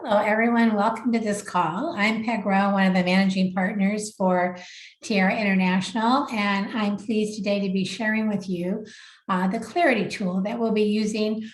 Hello, everyone. Welcome to this call. I'm Peg Rowe, one of the managing partners for Tiara International, and I'm pleased today to be sharing with you the Clarity tool that we'll be using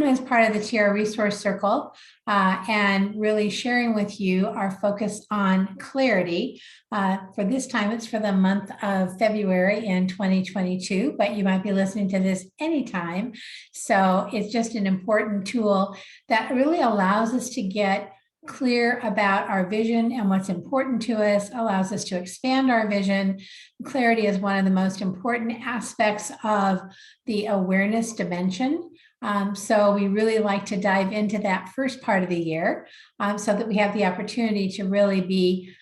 as part of the Tiara Resource Circle, and really sharing with you our focus on clarity. For this time, it's for the month of February in 2022, but you might be listening to this anytime. So it's just an important tool that really allows us to get clear about our vision and what's important to us, allows us to expand our vision. Clarity is one of the most important aspects of the awareness dimension. So we really like to dive into that first part of the year so that we have the opportunity to really be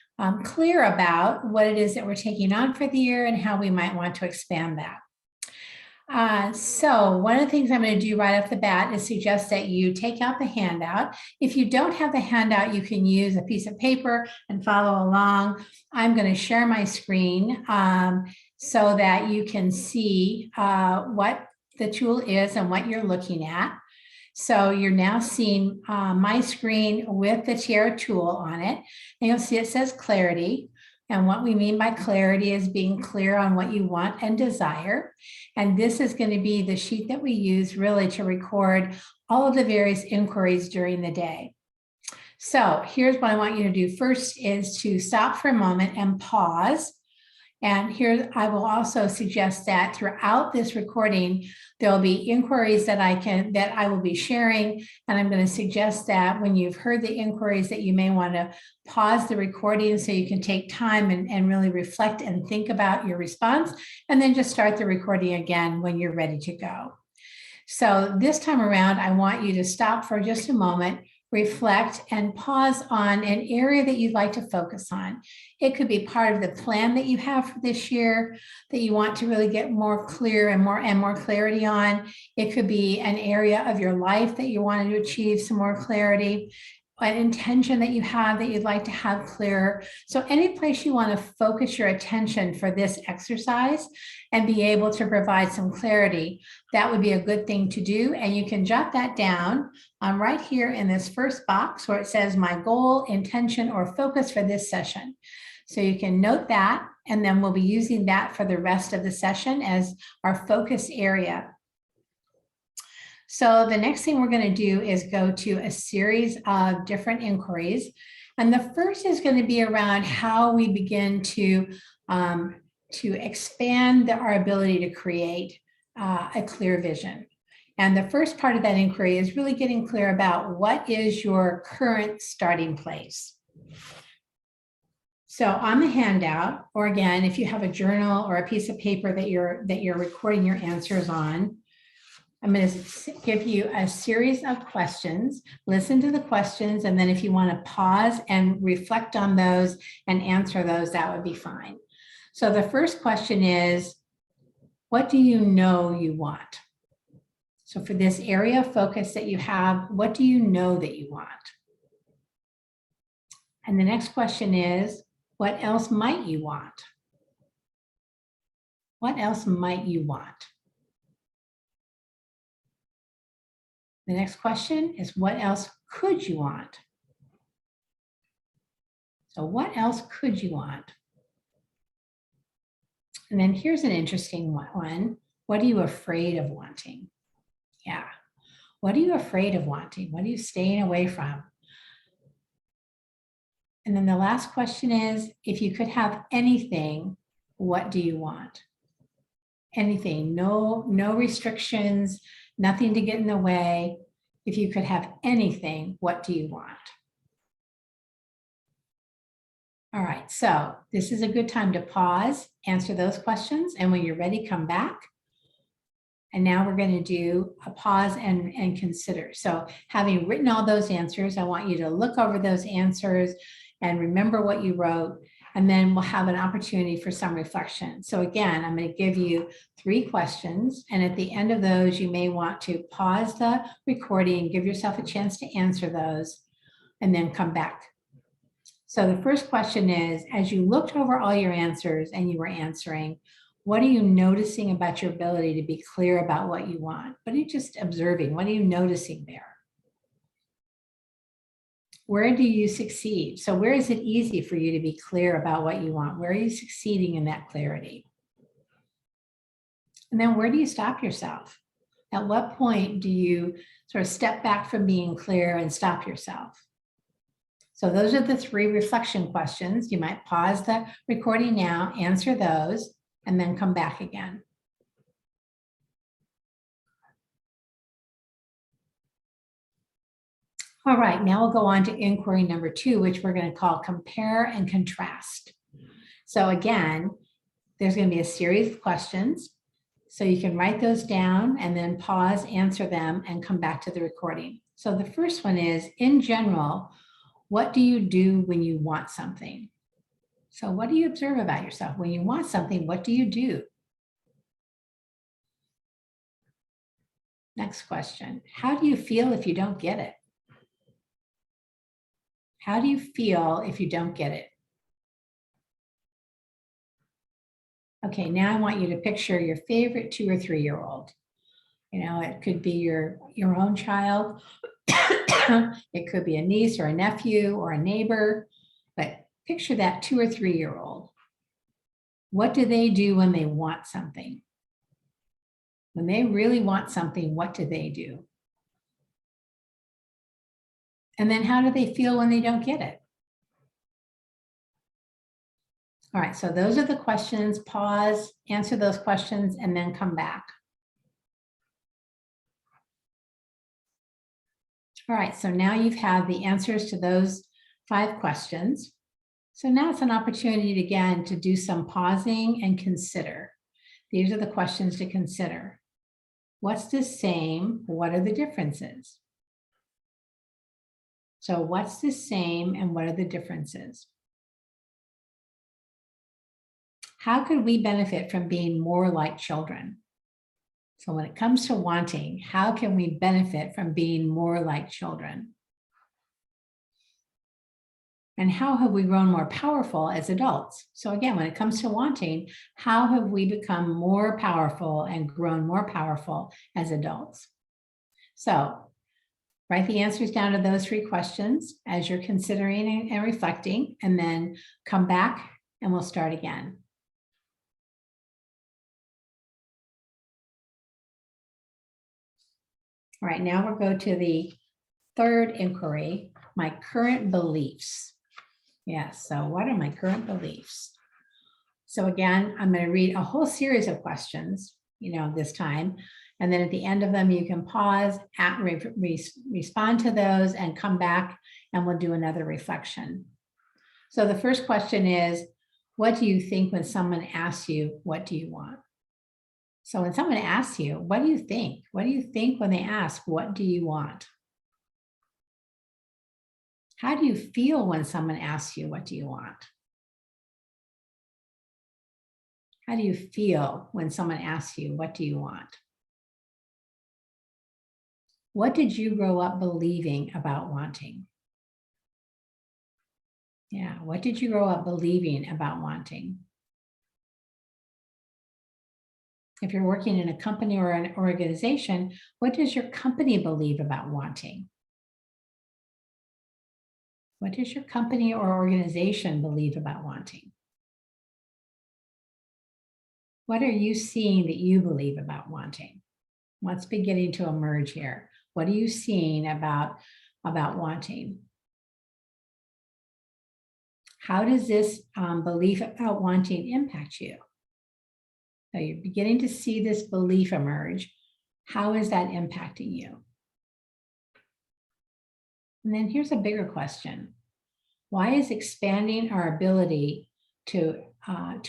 clear about what it is that we're taking on for the year and how we might want to expand that. So one of the things I'm going to do right off the bat is suggest that you take out the handout. If you don't have the handout, you can use a piece of paper and follow along. I'm going to share my screen so that you can see what the tool is and what you're looking at. So you're now seeing my screen with the Tiara tool on it. And you'll see it says Clarity. And what we mean by clarity is being clear on what you want and desire. And this is going to be the sheet that we use really to record all of the various inquiries during the day. So here's what I want you to do first is to stop for a moment and pause. And here I will also suggest that throughout this recording, there'll be inquiries that I will be sharing. And I'm going to suggest that when you've heard the inquiries that you may want to pause the recording so you can take time and really reflect and think about your response, and then just start the recording again when you're ready to go. So this time around, I want you to stop for just a moment, reflect, and pause on an area that you'd like to focus on. It could be part of the plan that you have for this year that you want to really get more clear and more clarity on. It could be an area of your life that you wanted to achieve some more clarity, an intention that you have that you'd like to have clearer. So any place you want to focus your attention for this exercise and be able to provide some clarity, that would be a good thing to do. And you can jot that down right here in this first box where it says my goal, intention, or focus for this session. So you can note that, and then we'll be using that for the rest of the session as our focus area. So the next thing we're going to do is go to a series of different inquiries. And the first is going to be around how we begin to expand our ability to create a clear vision. And the first part of that inquiry is really getting clear about what is your current starting place. So on the handout, or again, if you have a journal or a piece of paper that you're recording your answers on, I'm going to give you a series of questions. Listen to the questions, and then if you want to pause and reflect on those and answer those, that would be fine. So the first question is, what do you know you want? So for this area of focus that you have, what do you know that you want? And the next question is, what else might you want? What else might you want? The next question is, what else could you want? So what else could you want? And then here's an interesting one. What are you afraid of wanting? Yeah. What are you afraid of wanting? What are you staying away from? And then the last question is, if you could have anything, what do you want? Anything, no restrictions, nothing to get in the way. If you could have anything, what do you want? All right, so this is a good time to pause, answer those questions, and when you're ready, come back. And now we're going to do a pause and consider. So having written all those answers, I want you to look over those answers and remember what you wrote, and then we'll have an opportunity for some reflection. So again, I'm going to give you 3 questions, and at the end of those, you may want to pause the recording, give yourself a chance to answer those, and then come back. So the first question is, as you looked over all your answers and you were answering, what are you noticing about your ability to be clear about what you want? What are you just observing? What are you noticing there? Where do you succeed? So where is it easy for you to be clear about what you want? Where are you succeeding in that clarity? And then where do you stop yourself? At what point do you sort of step back from being clear and stop yourself? So those are the 3 reflection questions. You might pause the recording now, answer those, and then come back again. All right, now we'll go on to inquiry number 2, which we're going to call compare and contrast. So again, there's going to be a series of questions. So you can write those down and then pause, answer them, and come back to the recording. So the first one is, in general, what do you do when you want something? So what do you observe about yourself? When you want something, what do you do? Next question, how do you feel if you don't get it? How do you feel if you don't get it? Okay, now I want you to picture your favorite 2 or 3-year-old. You know, it could be your own child. It could be a niece or a nephew or a neighbor, but picture that 2 or 3-year-old. What do they do when they want something? When they really want something, what do they do? And then how do they feel when they don't get it? All right, so those are the questions. Pause, answer those questions, and then come back. All right, so now you've had the answers to those 5 questions. So now it's an opportunity again to do some pausing and consider. These are the questions to consider. What's the same? What are the differences? So what's the same and what are the differences? How could we benefit from being more like children? So when it comes to wanting, how can we benefit from being more like children? And how have we grown more powerful as adults? So again, when it comes to wanting, how have we become more powerful and grown more powerful as adults? So write the answers down to those 3 questions as you're considering and reflecting, and then come back and we'll start again. All right, now we'll go to the 3rd inquiry, my current beliefs. Yes, so what are my current beliefs? So again, I'm going to read a whole series of questions, this time. And then at the end of them, you can pause, respond to those and come back and we'll do another reflection. So the first question is, what do you think when someone asks you, what do you want? So when someone asks you, what do you think? What do you think when they ask, what do you want? How do you feel when someone asks you, what do you want? How do you feel when someone asks you, what do you want? What did you grow up believing about wanting? Yeah, what did you grow up believing about wanting? If you're working in a company or an organization, what does your company believe about wanting? What does your company or organization believe about wanting? What are you seeing that you believe about wanting? What's beginning to emerge here? What are you seeing about wanting? How does this belief about wanting impact you? So you're beginning to see this belief emerge. How is that impacting you? And then here's a bigger question. Why is expanding our ability to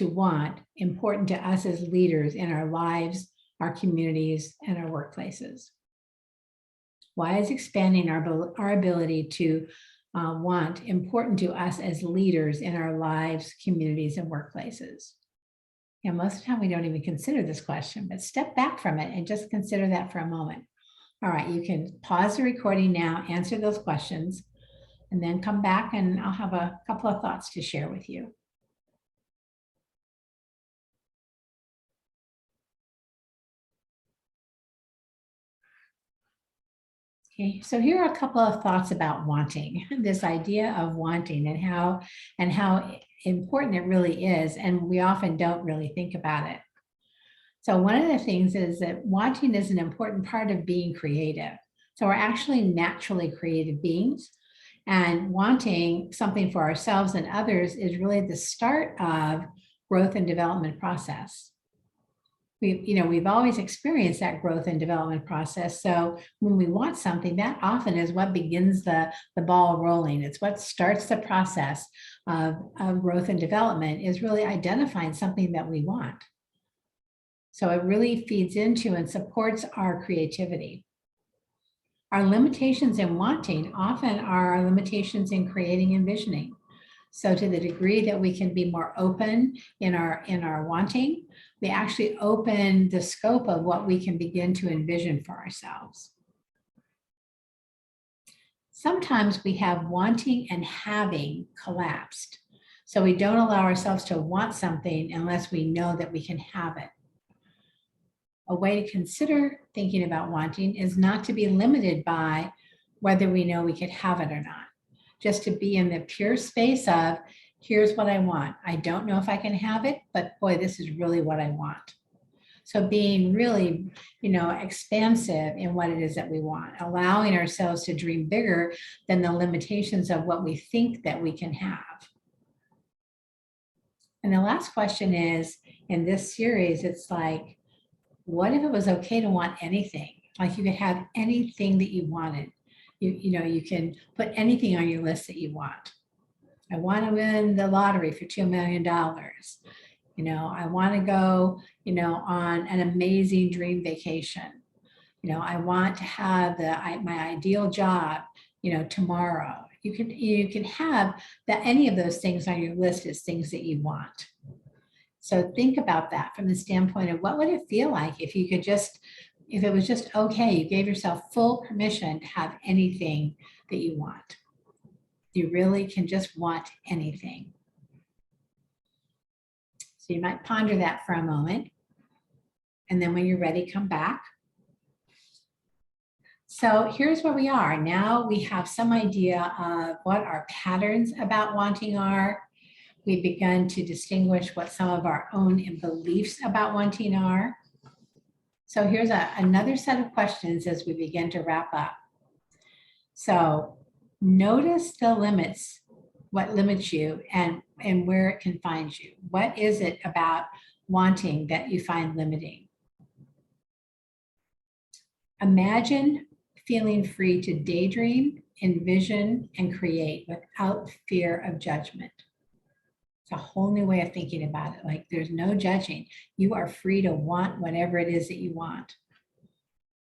want important to us as leaders in our lives, our communities, and our workplaces? Why is expanding our ability to want important to us as leaders in our lives, communities, and workplaces? Yeah, most of the time we don't even consider this question, but step back from it and just consider that for a moment. All right, you can pause the recording now, answer those questions, and then come back and I'll have a couple of thoughts to share with you. Okay, so here are a couple of thoughts about wanting, this idea of wanting and how important it really is. And we often don't really think about it. So one of the things is that wanting is an important part of being creative. So we're actually naturally creative beings, and wanting something for ourselves and others is really the start of growth and development process. We've always experienced that growth and development process. So when we want something, that often is what begins the ball rolling. It's what starts the process of growth and development, is really identifying something that we want. So it really feeds into and supports our creativity. Our limitations in wanting often are our limitations in creating and visioning. So to the degree that we can be more open in our wanting, we actually open the scope of what we can begin to envision for ourselves. Sometimes we have wanting and having collapsed. So we don't allow ourselves to want something unless we know that we can have it. A way to consider thinking about wanting is not to be limited by whether we know we could have it or not. Just to be in the pure space of, here's what I want. I don't know if I can have it, but boy, this is really what I want. So being really, expansive in what it is that we want, allowing ourselves to dream bigger than the limitations of what we think that we can have. And the last question is, in this series, it's like, what if it was okay to want anything? Like you could have anything that you wanted. You can put anything on your list that you want. I want to win the lottery for $2 million. I want to go, on an amazing dream vacation. I want to have my ideal job, tomorrow. You can have that, any of those things on your list as things that you want. So think about that from the standpoint of what would it feel like if it was just okay, you gave yourself full permission to have anything that you want. You really can just want anything. So you might ponder that for a moment. And then when you're ready, come back. So here's where we are. Now we have some idea of what our patterns about wanting are. We've begun to distinguish what some of our own beliefs about wanting are. So here's another set of questions as we begin to wrap up. So notice the limits, what limits you and where it can find you. What is it about wanting that you find limiting? Imagine feeling free to daydream, envision, and create without fear of judgment. It's a whole new way of thinking about it. Like there's no judging. You are free to want whatever it is that you want.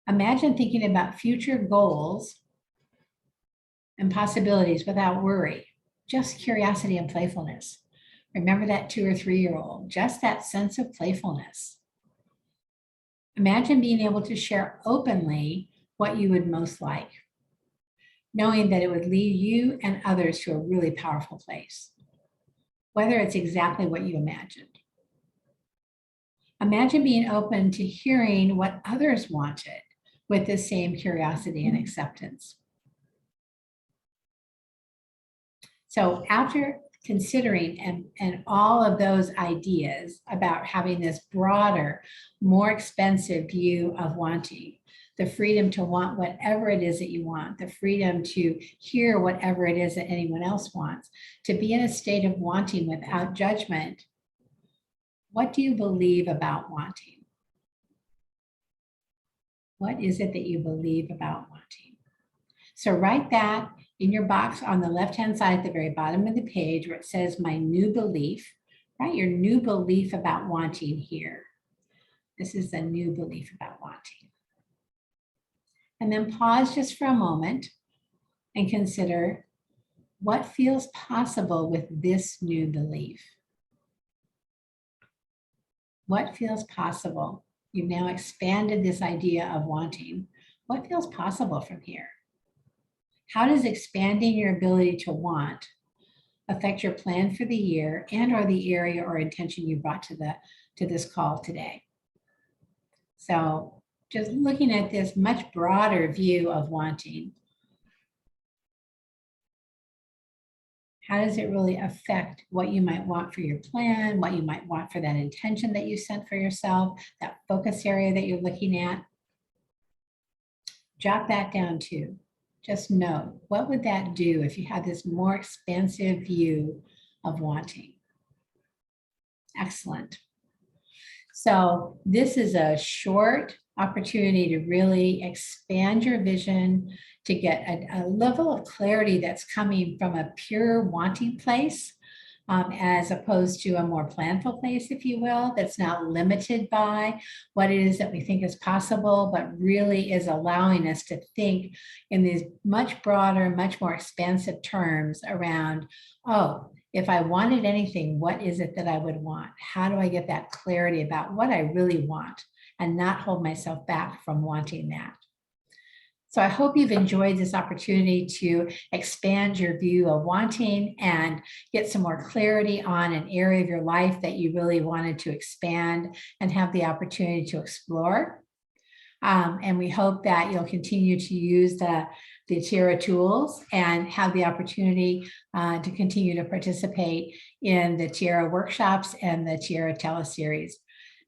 Imagine thinking about future goals and possibilities without worry, just curiosity and playfulness. Remember that 2 or 3-year-old, just that sense of playfulness. Imagine being able to share openly what you would most like, knowing that it would lead you and others to a really powerful place, whether it's exactly what you imagined. Imagine being open to hearing what others wanted with the same curiosity and acceptance. So after considering and all of those ideas about having this broader, more expensive view of wanting, the freedom to want whatever it is that you want, the freedom to hear whatever it is that anyone else wants, to be in a state of wanting without judgment, what do you believe about wanting? What is it that you believe about wanting? So write that in your box on the left-hand side at the very bottom of the page where it says my new belief, right? Your new belief about wanting here. This is the new belief about wanting. And then pause just for a moment and consider what feels possible with this new belief. What feels possible? You've now expanded this idea of wanting. What feels possible from here? How does expanding your ability to want affect your plan for the year and or the area or intention you brought to this call today? So just looking at this much broader view of wanting. How does it really affect what you might want for your plan, what you might want for that intention that you set for yourself, that focus area that you're looking at? Jot that down too. Just know, what would that do if you had this more expansive view of wanting? Excellent. So this is a short opportunity to really expand your vision, to get a level of clarity that's coming from a pure wanting place, as opposed to a more planful place, if you will, that's not limited by what it is that we think is possible, but really is allowing us to think in these much broader, much more expansive terms around, oh, if I wanted anything, what is it that I would want? How do I get that clarity about what I really want and not hold myself back from wanting that? So I hope you've enjoyed this opportunity to expand your view of wanting and get some more clarity on an area of your life that you really wanted to expand and have the opportunity to explore. And we hope that you'll continue to use the Tiara tools and have the opportunity to continue to participate in the Tiara workshops and the Tiara teleseries.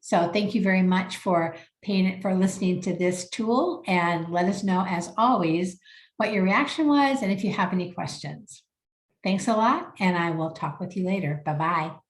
So thank you very much for listening to this tool, and let us know, as always, what your reaction was and if you have any questions. Thanks a lot, and I will talk with you later. Bye-bye.